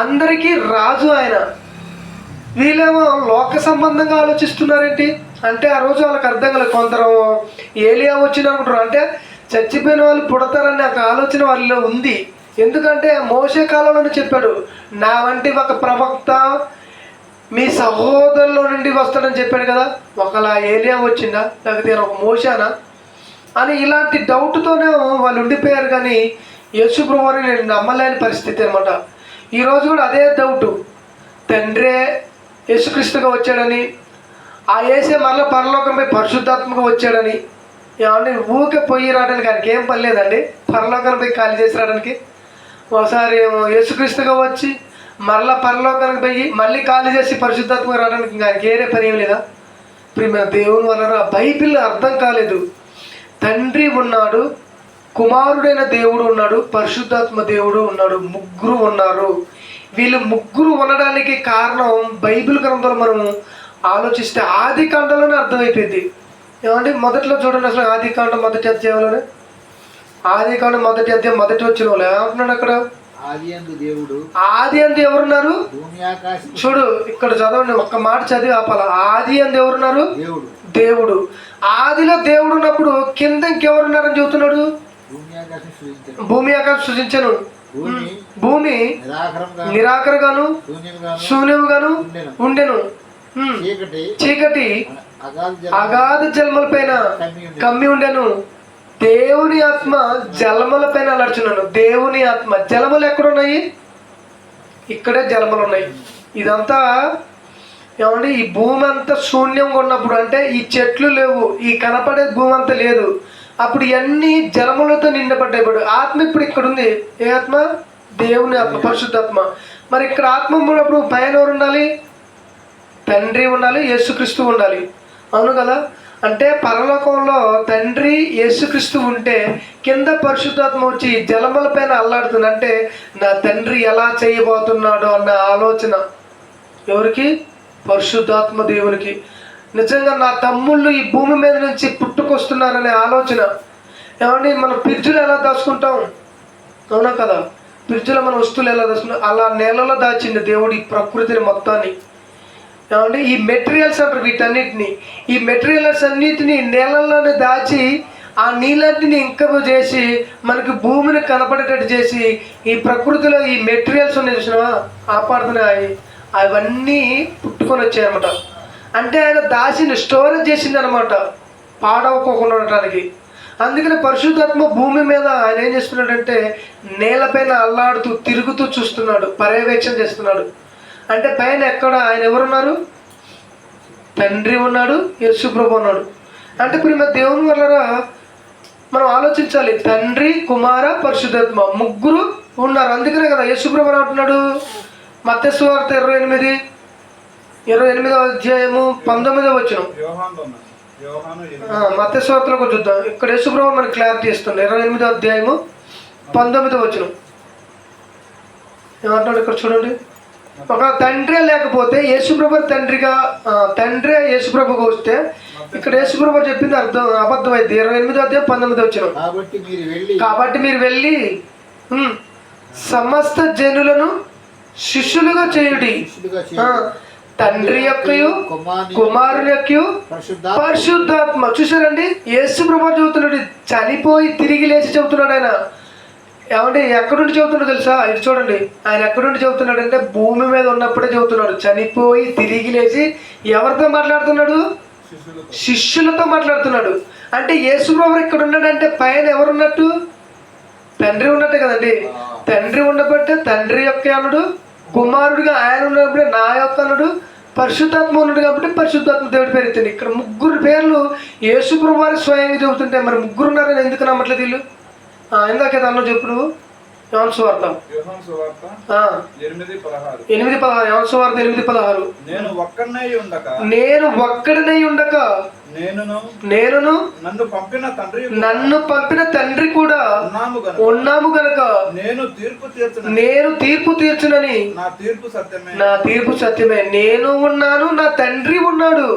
అందరికీ రాజు ఆయన. వీళ్ళేమో లోక సంబంధంగా ఆలోచిస్తున్నారేంటి అంటే, ఆ రోజు వాళ్ళకి అర్థం కాలేదు. కొందరు ఏలియా వచ్చింది అనుకుంటారు, అంటే చచ్చిపోయిన వాళ్ళు పుడతారని ఒక ఆలోచన వాళ్ళలో ఉంది. ఎందుకంటే మోషే కాలంలోనే చెప్పాడు, నా వంటి ఒక ప్రవక్త మీ సహోదరులో నుండి వస్తాడని చెప్పాడు కదా. ఒకలా ఏలియా వచ్చిందా, లేకపోతే ఒక మోషానా అని ఇలాంటి డౌట్తోనే వాళ్ళు ఉండిపోయారు. కానీ యేసు ప్రభువుని నేను నమ్మలేని పరిస్థితి అనమాట. ఈరోజు కూడా అదే డౌటు, తండ్రే యేసుక్రీస్తుగా వచ్చాడని, ఆ యేసే మరలా పరలోకంపై పరిశుద్ధాత్మగా వచ్చాడని. ఏమంటే ఊరికే పొయ్యి రావడానికి ఆయనకి ఏం పని లేదండి, పరలోకానికి పోయి ఖాళీ చేసి రావడానికి. ఒకసారి ఏమో యేసుక్రీస్తుగా వచ్చి మరలా పరలోకానికి పోయి మళ్ళీ ఖాళీ చేసి పరిశుద్ధాత్మగా రావడానికి ఇంకా ఆయనకి ఏరే పని ఏం లేదా? ప్రియమైన దేవుని వలన బైబిల్ అర్థం కాలేదు. తండ్రి ఉన్నాడు, కుమారుడైన దేవుడు ఉన్నాడు, పరిశుద్ధాత్మ దేవుడు ఉన్నాడు, ముగ్గురు ఉన్నారు. వీళ్ళు ముగ్గురు ఉండడానికి కారణం బైబిల్ గ్రంథంలో మనం ఆలోచిస్తే ఆది కాండంలోనే అర్థమైపోయింది. ఏమంటే మొదట్లో చూడండి, అసలు ఆది కాండం మొదటి అధ్యాయంలోనే, ఆది కాండం మొదటి అధ్యాయం మొదటి వచ్చిన వాళ్ళు ఏమంటున్నాడు అక్కడ? ఆది అందు ఎవరున్నారు? చూడు ఇక్కడ చదవండి, ఒక్క మాట చదివి ఆపాల. ఆది అందు ఎవరున్నారు? దేవుడు. ఆదిలో దేవుడు ఉన్నప్పుడు కింద ఇంకెవరున్నారని చెబుతున్నాడు? భూమి ఆకాశం సృజించను. భూమి నిరాకరగాను శూన్యముగాను ఉండెను. చీకటి అగాధ జలముల పైన కమ్మి ఉండెను. దేవుని ఆత్మ జలముల పైన అలర్చున్నాను. దేవుని ఆత్మ, జలములు ఎక్కడున్నాయి? ఇక్కడే జలములు ఉన్నాయి. ఇదంతా ఏమంటే ఈ భూమి అంతా శూన్యంగా ఉన్నప్పుడు, అంటే ఈ చెట్లు లేవు, ఈ కనపడే భూమి అంతా లేదు, అప్పుడు ఇవన్నీ జలములతో నిండబడ్డాయి. ఇప్పుడు ఆత్మ ఇప్పుడు ఇక్కడ ఉంది. ఏ ఆత్మ? దేవుని ఆత్మ, పరిశుద్ధాత్మ. మరి ఇక్కడ ఆత్మ ఉన్నప్పుడు పైన ఎవరు ఉండాలి? తండ్రి ఉండాలి, యేసుక్రీస్తు ఉండాలి. అవును కదా? అంటే పరలోకంలో తండ్రి యేసుక్రీస్తు ఉంటే కింద పరిశుద్ధాత్మ వచ్చి జలముల పైన అల్లాడుతుంది. అంటే నా తండ్రి ఎలా చేయబోతున్నాడు అన్న ఆలోచన ఎవరికి? పరిశుద్ధాత్మ దేవునికి. నిజంగా నా తమ్ముళ్ళు ఈ భూమి మీద నుంచి పుట్టుకొస్తున్నారనే ఆలోచన. ఏమండి, మనం ఫ్రిడ్జ్లో ఎలా దాచుకుంటాం? అవునా కదా? ఫ్రిడ్జ్లో మన వస్తువులు ఎలా దాచుకుంటాం? అలా నేలలో దాచింది దేవుడు ఈ ప్రకృతిని మొత్తాన్ని. ఏమంటే ఈ మెటీరియల్స్ అంటారు వీటన్నిటిని. ఈ మెటీరియల్స్ అన్నిటిని నేలల్లోనే దాచి ఆ నీళ్ళన్నిటిని ఇంకము చేసి మనకి భూమిని కనపడేటట్టు చేసి ఈ ప్రకృతిలో ఈ మెటీరియల్స్ ఉన్నాయి చూసినావా, ఆపాడుతున్నాయి, అవన్నీ పుట్టుకొని వచ్చాయన్నమాట. అంటే ఆయన దాచిని స్టోరేజ్ చేసింది అనమాట, పాడవకోకుండా ఉండటానికి. అందుకని పరిశుద్ధాత్మ భూమి మీద ఆయన ఏం చేస్తున్నాడంటే నేలపైన అల్లాడుతూ తిరుగుతూ చూస్తున్నాడు, పర్యవేక్షణ చేస్తున్నాడు. అంటే పైన ఎక్కడ ఆయన ఎవరున్నారు? తండ్రి ఉన్నాడు, యేసుప్రభు ఉన్నాడు. అంటే ఇప్పుడు మన దేవుని వల్ల మనం ఆలోచించాలి. తండ్రి, కుమార, పరిశుద్ధాత్మ ముగ్గురు ఉన్నారు. అందుకనే కదా యేసుప్రభు అంటున్నాడు మత్తయి సువార్త 28వ అధ్యాయము 19వ వచనం. మత్తయి సువార్తలోకి చూద్దాం. ఇక్కడ యేసుప్రభు మనకి క్లారిటీ ఇస్తుంది. 28వ అధ్యాయము 19వ వచనం ఏమంటున్నాడు ఇక్కడ చూడండి. ఒక తండ్రి లేకపోతే యేసుప్రభు తండ్రి యేసుప్రభుగా వస్తే ఇక్కడ యేసుప్రభు చెప్పింది అబద్ధం అయితే. 28వ అధ్యాయం 19వ వచనం. కాబట్టి మీరు వెళ్ళి సమస్త జనులను శిష్యులుగా చేయుడి, తండ్రి యొక్కయు కుమారుని యొక్కయు పరిశుద్ధాత్మ. చూసారండి, యేసుప్రభు చెబుతున్నాడు, చనిపోయి తిరిగి లేచి చెబుతున్నాడు ఆయన. ఏమంటే ఎక్కడుండి చెబుతున్నాడు తెలుసా? ఇది చూడండి, ఆయన ఎక్కడుండి చెబుతున్నాడు అంటే భూమి మీద ఉన్నప్పుడే చెబుతున్నాడు. చనిపోయి తిరిగి లేచి ఎవరితో మాట్లాడుతున్నాడు? శిష్యులతో మాట్లాడుతున్నాడు. అంటే యేసుప్రభు ఇక్కడ ఉన్నాడంటే పైన ఎవరున్నట్టు? తండ్రి ఉన్నట్టే కదండి. తండ్రి ఉండబట్టే తండ్రి యొక్క అన్నాడు, కుమారుడిగా ఆయన ఉన్నప్పుడే నా యొక్క అన్నాడు, పరిశుద్ధాత్మ ఉన్నాడు కాబట్టి పరిశుద్ధాత్మ దేవుడి పేరు ఎత్తింది. ఇక్కడ ముగ్గురు పేర్లు యేసుప్రభు వారు స్వయంగా చెబుతుంటే మరి ముగ్గురు ఉన్నారని ఎందుకు నమ్మట్లేదు వీళ్ళు? ఇందాక అన్న చెప్పు నువ్వు. యోహాను సువార్త 8:16. యోహాను సువార్త 8:16. నేను ఒక్కడినై ఉండక నేనును నన్ను పంపిన తండ్రి కూడా ఉన్నాము గనక నేను తీర్పు తీర్చునని. నా తీర్పు సత్యమే. నేను ఉన్నాను, నా తండ్రి ఉన్నాడు.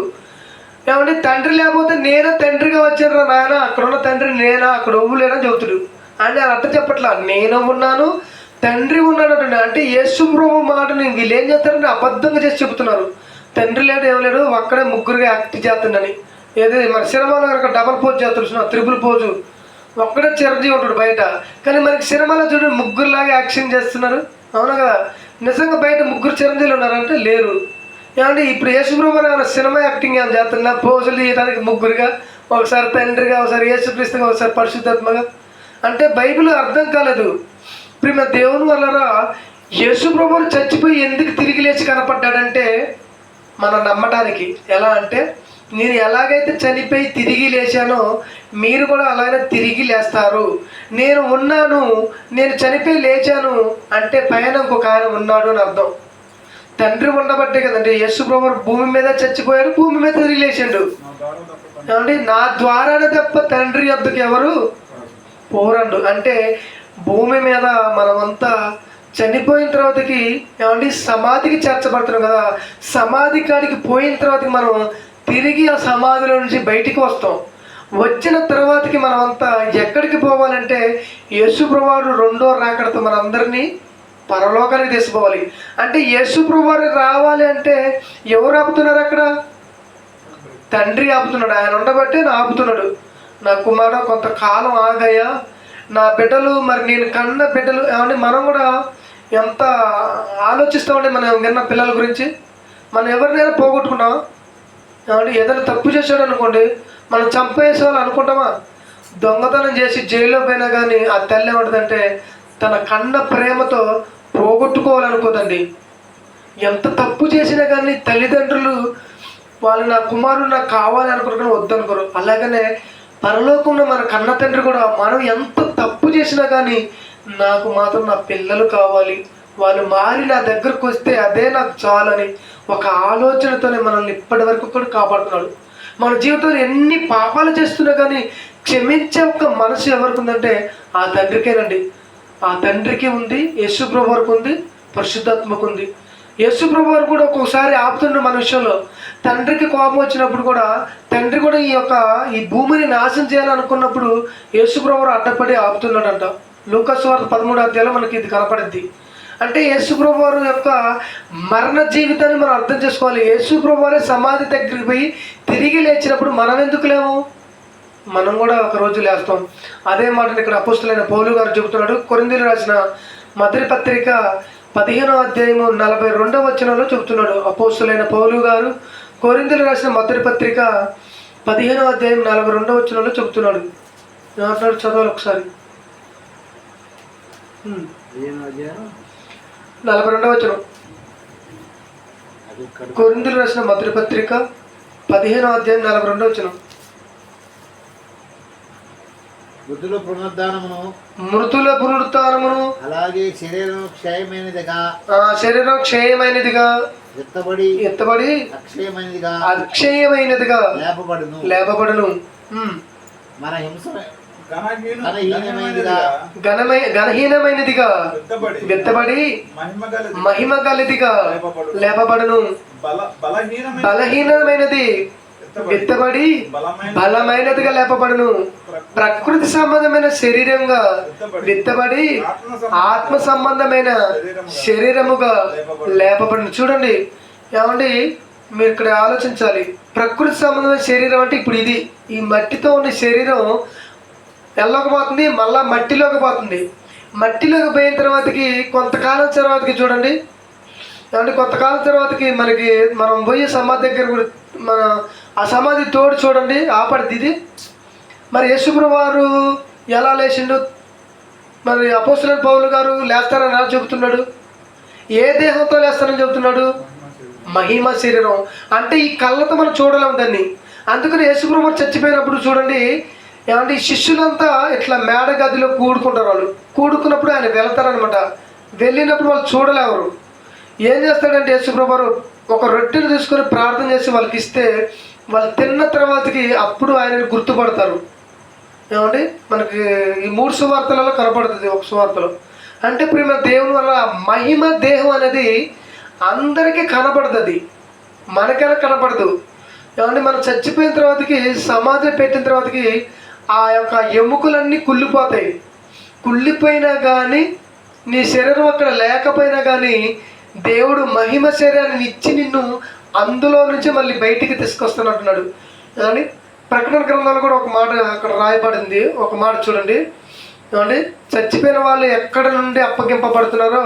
ఏమంటే తండ్రి లేకపోతే నేనే తండ్రిగా వచ్చాను రా నాయన, అక్కడ ఉన్న తండ్రి నేనా, అక్కడ ఒవ్వులేనా చెబుతుడు. అంటే అది అట్ట చెప్పట్లా, నేను ఉన్నాను తండ్రి ఉన్నాడు అంటే. అంటే యేసుప్రభు మాటని వీళ్ళు ఏం చేస్తారంటే అబద్ధంగా చేసి చెబుతున్నారు. తండ్రి లేడు, ఏం లేడు, అక్కడే ముగ్గురుగా యాక్ట్ చేస్తుందని. ఏది మన సినిమాలో కనుక డబల్ పోజ్ చేస్తున్నా, త్రిపుల్ పోజు, ఒక్కడే చిరంజీవి ఉంటాడు బయట, కానీ మనకి సినిమాలో చూడండి ముగ్గురులాగా యాక్షన్ చేస్తున్నారు. అవునా కదా? నిజంగా బయట ముగ్గురు చిరంజీవులు ఉన్నారంటే లేరు. ఏమంటే ఇప్పుడు యేసుప్రభు ఏమైనా సినిమా యాక్టింగ్ ఏమైనా చేస్తున్నా, పోజులు తీయడానికి ముగ్గురుగా, ఒకసారి తండ్రిగా, ఒకసారి యేసుక్రీస్తుగా, ఒకసారి పరిశుద్ధాత్మగా. అంటే బైబిల్ అర్థం కాలేదు. ప్రియమ దేవుని వల్లరా యేసుప్రభువు చచ్చిపోయి ఎందుకు తిరిగి లేచి కనపడ్డాడంటే మనం నమ్మటానికి. ఎలా అంటే నేను ఎలాగైతే చనిపోయి తిరిగి లేచానో మీరు కూడా అలాగే తిరిగి లేస్తారు. నేను ఉన్నాను, నేను చనిపోయి లేచాను అంటే పైన ఇంకొక ఆయన ఉన్నాడు అని అర్థం. తండ్రి ఉండబట్టే కదండి యేసుప్రభువు భూమి మీద చచ్చిపోయాడు, భూమి మీద తిరిగి లేచాడు. ఏమంటే నా ద్వారానే తప్ప తండ్రి వద్దకు ఎవరు పోరండు. అంటే భూమి మీద మనమంతా చనిపోయిన తర్వాతకి ఏమంటే సమాధికి చేర్చబడుతున్నాం కదా, సమాధి కాడికి పోయిన తర్వాతకి మనం తిరిగి ఆ సమాధిలో నుంచి బయటికి వస్తాం. వచ్చిన తర్వాతకి మనమంతా ఎక్కడికి పోవాలంటే యేసుప్రభువు రెండో రాకడతో మనందరినీ పరలోకానికి తీసుకుపోవాలి. అంటే యేసుప్రభువు రావాలి అంటే ఎవరు ఆపుతున్నారు? అక్కడ తండ్రి ఆపుతున్నాడు. ఆయన ఉండబట్టే నా ఆపుతున్నాడు. నా కుమారుడు కొంతకాలం ఆగయ్యా, నా బిడ్డలు, మరి నేను కన్న బిడ్డలు. ఏమంటే మనం కూడా ఎంత ఆలోచిస్తామంటే మనం విన్న పిల్లల గురించి. మనం ఎవరినైనా పోగొట్టుకున్నాం. ఏమంటే ఏదైనా తప్పు చేశాడు అనుకోండి, మనం చంపేసేవాళ్ళు అనుకుంటామా? దొంగతనం చేసి జైల్లో పోయినా కానీ ఆ తల్లి ఏమంటుందంటే తన కన్న ప్రేమతో పోగొట్టుకోవాలనుకోదండి. ఎంత తప్పు చేసినా కానీ తల్లిదండ్రులు వాళ్ళు నా కుమారుడు నాకు కావాలి అనుకుంటున్నా వద్దనుకోరు. అలాగనే పరలోకంలో మన కన్న తండ్రి కూడా మనం ఎంత తప్పు చేసినా కానీ నాకు మాత్రం నా పిల్లలు కావాలి, వాళ్ళు మారి నా దగ్గరకు వస్తే అదే నాకు చాలని ఒక ఆలోచనతోనే మనల్ని ఇప్పటి వరకు కూడా కాపాడుతున్నాడు. మన జీవితంలో ఎన్ని పాపాలు చేస్తున్నా కానీ క్షమించే ఒక మనసు ఎవరికి ఉందంటే ఆ తండ్రికేనండి. ఆ తండ్రికి ఉంది, యేసు ప్రభు వరకు ఉంది, పరిశుద్ధాత్మకు ఉంది. యేసు ప్రభు వారు కూడా ఒక్కొక్కసారి ఆపుతుండే మన విషయంలో. తండ్రికి కోపం వచ్చినప్పుడు కూడా తండ్రి కూడా ఈ భూమిని నాశనం చేయాలనుకున్నప్పుడు యేసు ప్రభు వారు అడ్డపడి ఆపుతున్నాడంట. లూకాసు వార్త 13వ అధ్యాయంలో మనకి ఇది కనపడుద్ది. అంటే యేసు ప్రభు వారు యొక్క మరణ జీవితాన్ని మనం అర్థం చేసుకోవాలి. యేసు ప్రభు వారే సమాధి దగ్గరికి పోయి తిరిగి లేచినప్పుడు మనం ఎందుకు లేము? మనం కూడా ఒక రోజు లేస్తాం. అదే మాటను ఇక్కడ అపోస్తులైన పౌలు గారు చెబుతున్నాడు. కొరింథీయులకు రాసిన మొదటి పత్రిక 15వ అధ్యాయము 42వ వచనంలో చెబుతున్నాడు. అపోస్తులైన పౌలు గారు కొరింథీయులకు రాసిన మొదటి పత్రిక 15వ అధ్యాయం 42వ వచనంలో చెబుతున్నాడు. ఏమంటున్నాడు? చదవాలి ఒకసారి. 42వ వచనం. కొరింథీయులకు రాసిన మొదటి పత్రిక 15వ అధ్యాయం 42వ వచనం. మృతుల పునరుత్థానమును అలాగే శరీరం క్షయమైనదిగా ఎత్తబడి అక్షయమైనదిగా లేపబడును. మన హింస ఘనహీనమైనదిగా ఎత్తబడి మహిమ గలదిగా లేపబడును. బలహీనమైనది ఎత్తబడి బలమైనదిగా లేపబడును. ప్రకృతి సంబంధమైన శరీరంగా ఎత్తబడి ఆత్మ సంబంధమైన శరీరముగా లేపబడును. చూడండి ఏమండి, మీరు ఇక్కడ ఆలోచించాలి. ప్రకృతి సంబంధమైన శరీరం అంటే ఇప్పుడు ఇది, ఈ మట్టితో ఉన్న శరీరం ఎల్లోకి పోతుంది, మళ్ళా మట్టిలోకి పోతుంది. మట్టిలోకి పోయిన తర్వాతకి కొంతకాలం తర్వాతకి చూడండి ఏమంటే కొంతకాలం తర్వాతకి మనం పోయే సమాధి దగ్గర కూడా మన ఆ సమాధి తోడు చూడండి ఆపడుతుంది ఇది. మరి యేసుప్రభువు వారు ఎలా లేచిండు? మరి అపోస్తలుడైన పౌలు గారు లేస్తారని ఎలా చెబుతున్నాడు? ఏ దేహంతో లేస్తారని చెబుతున్నాడు? మహిమ శరీరం. అంటే ఈ కళ్ళతో మనం చూడలేము దాన్ని. అందుకని యేసుప్రభువు వారు చచ్చిపోయినప్పుడు చూడండి ఏమంటే ఈ శిష్యులంతా ఇట్లా మేడ గదిలో కూడుకుంటారు. వాళ్ళు కూడుకున్నప్పుడు ఆయన వెళ్తారనమాట. వెళ్ళినప్పుడు వాళ్ళు చూడలేవరు. ఏం చేస్తాడంటే యేసుప్రభువు వారు ఒక రొట్టెను తీసుకొని ప్రార్థన చేసి వాళ్ళకి ఇస్తే వాళ్ళు తిన్న తర్వాతకి అప్పుడు ఆయనని గుర్తుపడతారు. ఏమండి మనకి ఈ 3 సువార్తలలో కనపడుతుంది. ఒక సువార్తలో అంటే ప్రేమ దేవుని వల్ల మహిమ దేహం అనేది అందరికీ కనపడుతుంది, మనకైనా కనపడదు. ఏమంటే మనం చచ్చిపోయిన తర్వాతకి సమాధి పెట్టిన తర్వాతకి ఆ యొక్క ఎముకలన్నీ కుళ్ళిపోతాయి. కుళ్ళిపోయినా కానీ నీ శరీరం అక్కడ లేకపోయినా కానీ దేవుడు మహిమ శరీరాన్ని ఇచ్చి నిన్ను అందులో నుంచి మళ్ళీ బయటికి తీసుకొస్తున్నట్టున్నాడు. కానీ ప్రకటన గ్రంథంలో కూడా ఒక మాట అక్కడ రాయబడింది. ఒక మాట చూడండి ఏమండి, చచ్చిపోయిన వాళ్ళు ఎక్కడ నుండి అప్పగింపబడుతున్నారో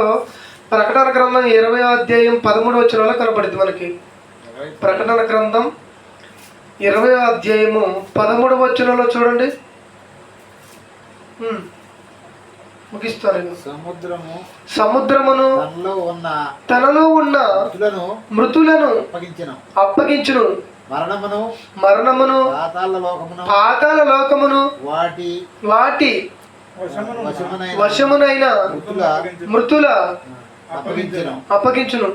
ప్రకటన గ్రంథం 20వ అధ్యాయం 13వ వచనంలో కనపడుతుంది మనకి. ప్రకటన గ్రంథం 20వ అధ్యాయము 13వ వచనంలో చూడండి. ముగిస్తాను. సముద్రమును తనలో ఉన్న మృతులను అప్పగించును. మరణమును పాతాళ లోకమును వాటి వశమునైన మృతుల అప్పగించును.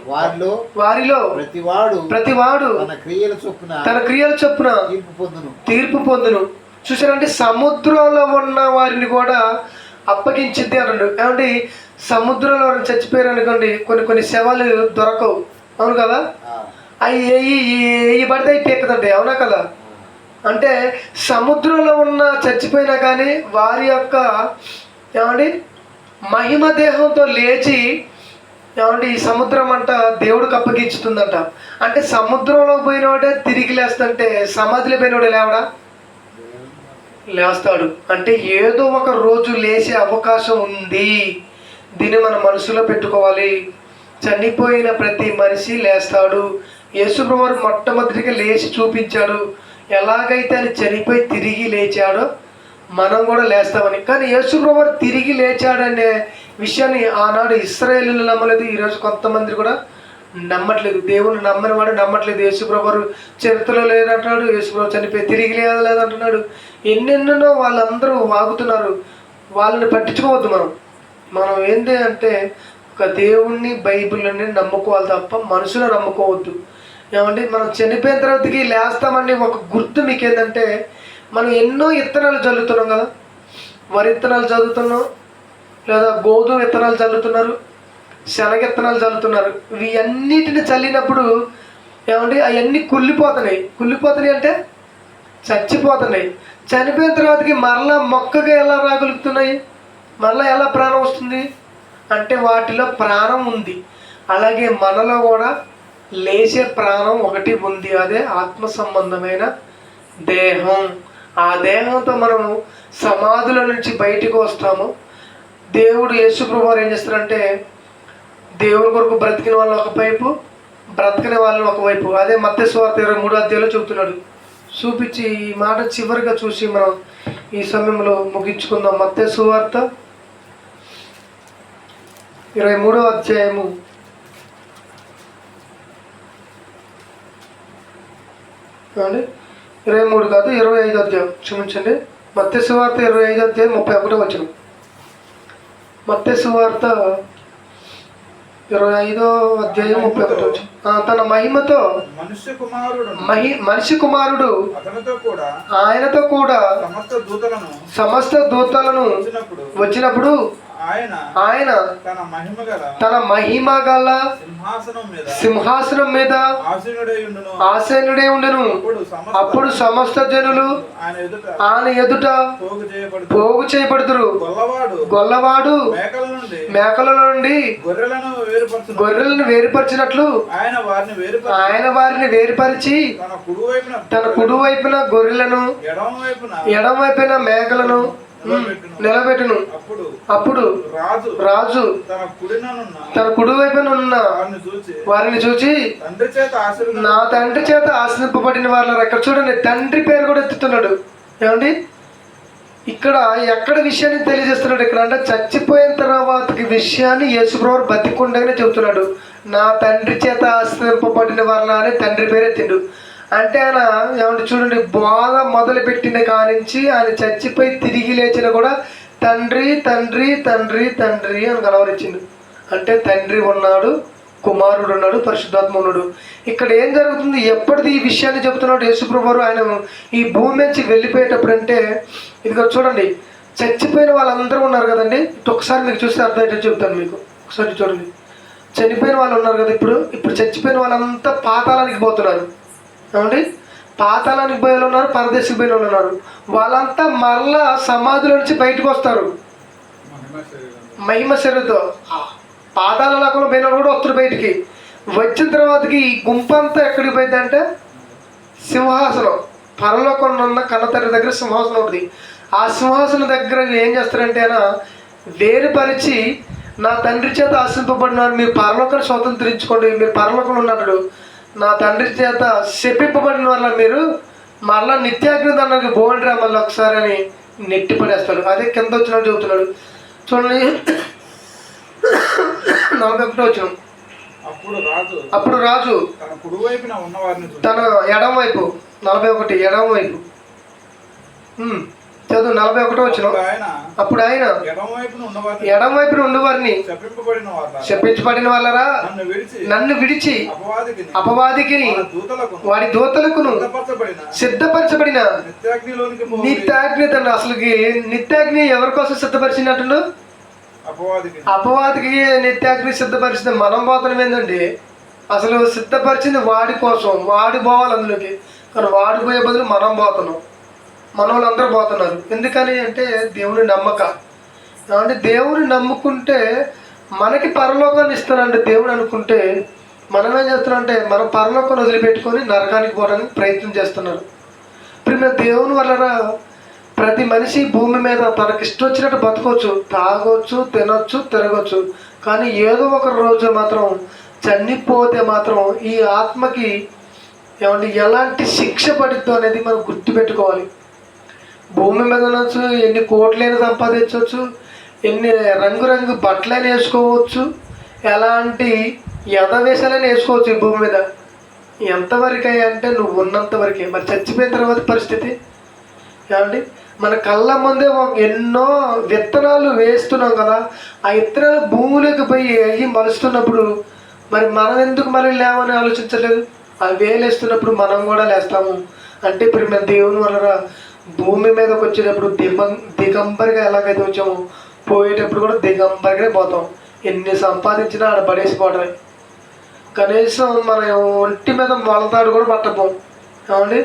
వారిలో ప్రతివాడు తన క్రియల చొప్పున తీర్పు పొందును. చూసారంటే సముద్రంలో ఉన్న వారిని కూడా అప్పగించింది అన్నాడు. ఏమంటే సముద్రంలో చచ్చిపోయారు అనుకోండి, కొన్ని శవాలు దొరకవు, అవును కదా? అవి ఏ పడితే అవి పీక్కుతుంటాయి, అవునా కదా? అంటే సముద్రంలో ఉన్న చచ్చిపోయినా కానీ వారి యొక్క ఏమండి మహిమ దేహంతో లేచి ఏమంటే ఈ సముద్రం అంట దేవుడికి అప్పగించుతుందంట. అంటే సముద్రంలో పోయినవాడే తిరిగి లేస్తుంటే సమాధిలో పోయినవాడే లేవడా? లేస్తాడు. అంటే ఏదో ఒక రోజు లేచే అవకాశం ఉంది. దీన్ని మన మనసులో పెట్టుకోవాలి. చనిపోయిన ప్రతి మనిషి లేస్తాడు. యేసుప్రభువు వారు మొట్టమొదటిగా లేచి చూపించాడు. ఎలాగైతే ఆయన చనిపోయి తిరిగి లేచాడో మనం కూడా లేస్తామని. కానీ యేసుప్రభువు వారు తిరిగి లేచాడనే విషయాన్ని ఆనాడు ఇశ్రాయేలీయులు నమ్మలేదు. ఈరోజు కొంతమంది కూడా నమ్మట్లేదు. దేవుని నమ్మని వాడు నమ్మట్లేదు. యేసుప్రభు చరిత్రలో లేదంటున్నాడు, యేసుప్రభు చనిపోయి తిరిగి లేదంటున్నాడు. ఎన్నెన్నో వాళ్ళందరూ వాగుతున్నారు. వాళ్ళని పట్టించుకోవద్దు. మనం ఏంటి అంటే ఒక దేవుణ్ణి బైబిల్ని నమ్ముకోవాలి తప్ప మనుషులను నమ్ముకోవద్దు. ఏమంటే మనం చనిపోయిన తర్వాతకి లేస్తామని ఒక గుర్తు మీకు ఏంటంటే, మనం ఎన్నో విత్తనాలు చల్లుతున్నాం కదా. వరి విత్తనాలు చల్లుతున్నాం, లేదా గోధుమ విత్తనాలు చల్లుతున్నారు, శనగ విత్తనాలు చల్లుతున్నారు. ఇవి అన్నిటిని చల్లినప్పుడు ఏమంటే అవన్నీ కుళ్ళిపోతున్నాయి అంటే చచ్చిపోతున్నాయి. చనిపోయిన తర్వాతకి మరలా మొక్కగా ఎలా రాగలుగుతున్నాయి, మరలా ఎలా ప్రాణం వస్తుంది అంటే వాటిలో ప్రాణం ఉంది. అలాగే మనలో కూడా లేచే ప్రాణం ఒకటి ఉంది, అదే ఆత్మ సంబంధమైన దేహం. ఆ దేహంతో మనం సమాధుల నుంచి బయటికి వస్తాము. దేవుడు యేసుప్రభు వారు ఏం చేస్తారంటే, దేవుని కొరకు బ్రతికిన వాళ్ళని ఒకవైపు, బ్రతకని వాళ్ళని ఒకవైపు. అదే మత్తయి సువార్త 23వ అధ్యాయంలో చెబుతున్నాడు. చూపించి ఈ మాట చివరిగా చూసి మనం ఈ సమయంలో ముగించుకుందాం. మత్తయి సువార్త 23వ అధ్యాయము 23 కాదు 25వ అధ్యాయం, క్షమించండి. మత్తయి సువార్త 25వ అధ్యాయం 31వ వచనం. మత్తయి సువార్త 25వ అధ్యాయం 31వ వచనం. తన మహిమతో మనిషి కుమారుడు ఆయనతో కూడా సమస్త దూతలను వచ్చినప్పుడు ఆయన తన మహిమ గల సింహాసనం మీద ఆసీనుడై ఉండెను. అప్పుడు సమస్త జనులు ఆయన ఎదుట పోగు చేయబడుదురు. గొల్లవాడు మేకల నుండి గొర్రెలను వేరుపరిచినట్లు ఆయన వారిని వేరుపరిచి తన కుడి వైపున గొర్రెలను ఎడమ వైపున మేకలను నిలబెట్టును. అప్పుడు రాజు తన కుడి వైపున ఉన్న వారిని చూచి, నా తండ్రి చేత ఆశ్రయింపబడిన వాళ్ళ. ఇక్కడ చూడండి, తండ్రి పేరు కూడా ఎత్తుతున్నాడు. ఏమండి, ఇక్కడ ఎక్కడ విషయాన్ని తెలియజేస్తున్నాడు ఇక్కడ అంటే, చచ్చిపోయిన తర్వాతకి విషయాన్ని యేసుప్రభు బతికుండగానే చెబుతున్నాడు. నా తండ్రి చేత ఆశ్రయింపబడిన వాళ్ళ అని తండ్రి పేరు ఎత్తిండు. అంటే ఆయన ఏమంటే చూడండి, బోధ మొదలుపెట్టిన కానించి ఆయన చచ్చిపోయి తిరిగి లేచిన కూడా తండ్రి తండ్రి తండ్రి తండ్రి అని కలవరించిండు. అంటే తండ్రి ఉన్నాడు, కుమారుడు ఉన్నాడు, పరిశుద్ధాత్మ ఉన్నాడు. ఇక్కడ ఏం జరుగుతుంది, ఎప్పటిది ఈ విషయాన్ని చెబుతున్నాడు యేసుప్రభు. ఆయన ఈ భూమి నుంచి వెళ్ళిపోయేటప్పుడు అంటే ఇదిగో చూడండి, చచ్చిపోయిన వాళ్ళందరూ ఉన్నారు కదండి. ఒకసారి మీకు చూస్తే అర్థమయ్యేటట్టు చెప్తాను మీకు. ఒకసారి చూడండి, చనిపోయిన వాళ్ళు ఉన్నారు కదా. ఇప్పుడు చచ్చిపోయిన వాళ్ళంతా పాతాళానికి పోతున్నారు. ఏమండి, పాతాళానికి పోయే వాళ్ళు ఉన్నారు, పరదేశికి పోయిన వాళ్ళు ఉన్నారు. వాళ్ళంతా మరలా సమాధుల నుంచి బయటకు వస్తారు మహిమ శరీరంతో. పాతాళ లోకంలో పోయిన వాళ్ళు కూడా వస్తారు బయటికి. వచ్చిన తర్వాతకి ఈ గుంపంతా ఎక్కడికి పోయింది అంటే సింహాసనం, పరలోకంలో ఉన్న కన్నతల్లి దగ్గర సింహాసనం ఉంటుంది. ఆ సింహాసనం దగ్గర ఏం చేస్తారంటే ఆయన వేరుపరిచి, నా తండ్రి చేత ఆశింపబడినారు, మీరు పరలోకాన్ని స్వతంత్రించుకోండి, మీరు పరలోకంలో ఉన్నాడు. నా తండ్రి చేత శపింపబడిన వల్ల మీరు మరలా నిత్యాగ్ని దండకి పోండిరా మళ్ళీ ఒకసారి అని నెట్టి పడేస్తాడు. అదే కింద వచ్చినట్టు చెబుతున్నాడు. చూడండి 41వ వచనం. అప్పుడు రాజు తన ఎడమ వైపు 41 ఎడమ వైపు చదువు 41వ వచనం. అప్పుడు ఆయన ఎడమ వైపున ఉన్నవారిని, శపించబడిన వాళ్ళరా, నన్ను విడిచి అపవాదికి వాడి దూతలకును సిద్ధపరచబడిన నిత్యాగ్ని తండ్రి. అసలుకి నిత్యాగ్ని ఎవరి కోసం సిద్ధపరిచినట్టు? అపవాదికి నిత్యాగ్ని సిద్ధపరిచింది. మనం పోతున్నాం ఏంటండి, అసలు సిద్ధపరిచింది వాడి కోసం. వాడు పోవాలి అందులోకి, కానీ వాడు పోయే బదులు మనం పోతున్నాం. మన వాళ్ళందరూ పోతున్నారు. ఎందుకని అంటే దేవుని నమ్మక. అంటే దేవుని నమ్ముకుంటే మనకి పరలోకాన్ని ఇస్తానండి దేవుడు అనుకుంటే, మనం ఏం చేస్తున్నామంటే మనం పరలోకాన్ని వదిలిపెట్టుకొని నరకానికి పోవడానికి ప్రయత్నం చేస్తున్నారు. ఇప్పుడు దేవుని వల్ల ప్రతి మనిషి భూమి మీద తనకి ఇష్టం వచ్చినట్టు బతకొచ్చు, తాగొచ్చు, తినొచ్చు, తిరగచ్చు. కానీ ఏదో ఒక రోజు మాత్రం చనిపోతే మాత్రం ఈ ఆత్మకి ఏమంటే ఎలాంటి శిక్ష పడుతుందో అనేది మనం గుర్తుపెట్టుకోవాలి. భూమి మీద ఉండొచ్చు, ఎన్ని కోట్లైనా సంపాదించవచ్చు, ఎన్ని రంగురంగు బట్టలైనా వేసుకోవచ్చు, ఎలాంటి యథవేషాలని వేసుకోవచ్చు ఈ భూమి మీద. ఎంతవరకు అంటే నువ్వు ఉన్నంత వరకే. మరి చచ్చిపోయిన తర్వాత పరిస్థితి ఏమండి? మన కళ్ళ ముందే ఎన్నో విత్తనాలు వేస్తున్నాం కదా, ఆ విత్తనాలు భూమిలోకి పోయి అయ్యి మలుస్తున్నప్పుడు మరి మనం ఎందుకు మళ్ళీ లేవని ఆలోచించలేదు? ఆ వేలేస్తున్నప్పుడు మనం కూడా లేస్తాము. అంటే ఇప్పుడు మేము దేవుని వల్ల భూమి మీదకి వచ్చేటప్పుడు దిగంబరిగా ఎలాగైతే వచ్చామో పోయేటప్పుడు కూడా దిగంబరిగానే పోతాం. ఎన్ని సంపాదించినా ఆడ పడేసిపోవడమే. కనీసం మన ఒంటి మీద మొలతాడు కూడా పట్టపోం. ఏమండి?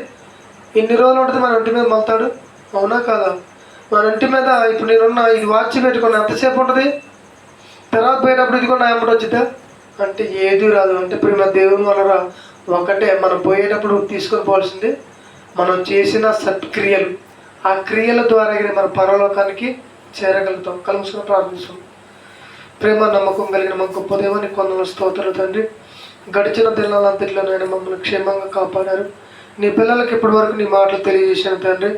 ఇన్ని రోజులు ఉంటుంది మన ఒంటి మీద మొలతాడు, అవునా కాదా? మన ఒంటి మీద ఇప్పుడు నేనున్న ఇది వాచ్ పెట్టుకున్న ఎంతసేపు ఉంటుంది? తర్వాత పోయేటప్పుడు ఇది కూడా నా ఎమ్మటి వచ్చిద్దా అంటే ఏది రాదు. అంటే ఇప్పుడు మన దేవుని వల్ల ఒకటే, మనం పోయేటప్పుడు తీసుకొని పోవాల్సింది మనం చేసిన సత్క్రియలు. ఆ క్రియల ద్వారా మన పరలోకానికి చేరగలుగుతాం. కలుసుకొని ప్రార్థిస్తాం. ప్రేమ నమ్మకం కలిగిన మా గొప్ప దేవానికి కొందరు స్తోత్రాలు తండ్రి. గడిచిన దినాలంతట్లో నేను మమ్మల్ని క్షేమంగా కాపాడారు. నీ పిల్లలకి ఇప్పటి వరకు నీ మాటలు తెలియజేశాను తండ్రి.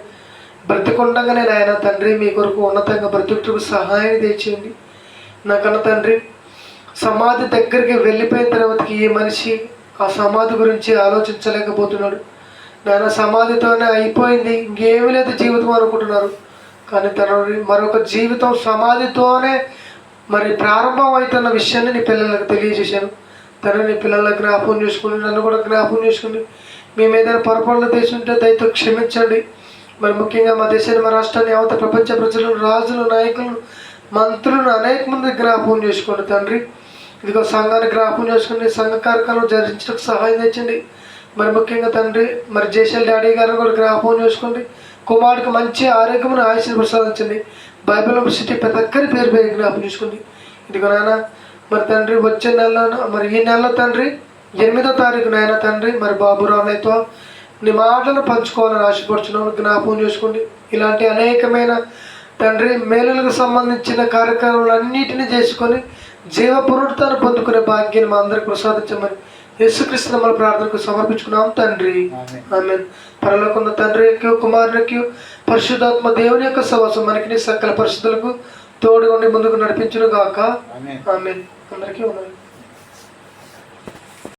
బ్రతికుండగానే నాయన తండ్రి మీ కొరకు ఉన్నతంగా బ్రతుకుటకు సహాయం తెచ్చేయండి. నాకన్నా తండ్రి సమాధి దగ్గరికి వెళ్ళిపోయిన తర్వాతకి ఈ మనిషి ఆ సమాధి గురించి ఆలోచించలేకపోతున్నాడు. నాయన సమాధితోనే అయిపోయింది, ఇంకేమీ లేదు జీవితం అనుకుంటున్నారు. కానీ తండ్రి మరొక జీవితం సమాధితోనే మరి ప్రారంభం అవుతున్న విషయాన్ని నీ పిల్లలకు తెలియజేశాను. తండ్రి నీ పిల్లలకు జ్ఞాపకం చేసుకుని నన్ను కూడా జ్ఞాపకం చేసుకుని మేము ఏదైనా పొరపాట్లు తీసుంటే దయతో క్షమించండి. మరి ముఖ్యంగా మా దేశాన్ని, మా రాష్ట్రాన్ని, యావత ప్రపంచ ప్రజలను, రాజులు, నాయకులను, మంత్రులను అనేక మంది జ్ఞాపకం చేసుకోండి తండ్రి. ఇదిగో సంఘాన్ని జ్ఞాపకం చేసుకుని సంఘ కార్యక్రమాలు జరిగించడానికి సహాయం తెచ్చండి. మరి ముఖ్యంగా తండ్రి మరి జేసల్ డాడీ గారిని కూడా జ్ఞాపకం చేసుకోండి. కుమారుడికి మంచి ఆరోగ్యమును ఆయుష్ని ప్రసాదించండి. బైబిల్ సిటీ ప్రతి ఒక్కరి పేరు పేరు జ్ఞాపకం చేసుకోండి. ఇదిగో నాయన మరి తండ్రి వచ్చే నెలలో మరి ఈ నెలలో తండ్రి 8వ తారీఖు నాయన తండ్రి మరి బాబు రామయ్యతో నీ మాటలను పంచుకోవాలని ఆశపడుచున్నాను. జ్ఞాపకం చేసుకోండి. ఇలాంటి అనేకమైన తండ్రి మేలులకు సంబంధించిన కార్యక్రమాలన్నిటినీ చేసుకొని జీవ పునరుత్థానం పొందుకునే భాగ్యాన్ని మా అందరికి ప్రసాదించమని యేసుక్రీస్తు నామములో ప్రార్థనకు సమర్పించుకున్నాం తండ్రి. ఆమేన్. పరలోకమున్న తండ్రి యొక్క కుమారునికి పరిశుద్ధాత్మ దేవుని యొక్క సహవాసం మనకి సకల పరిశుద్ధులకు తోడుగా ఉండి ముందుకు నడిపించును గాక. ఆమేన్. అందరికీ ఉన్నాయి.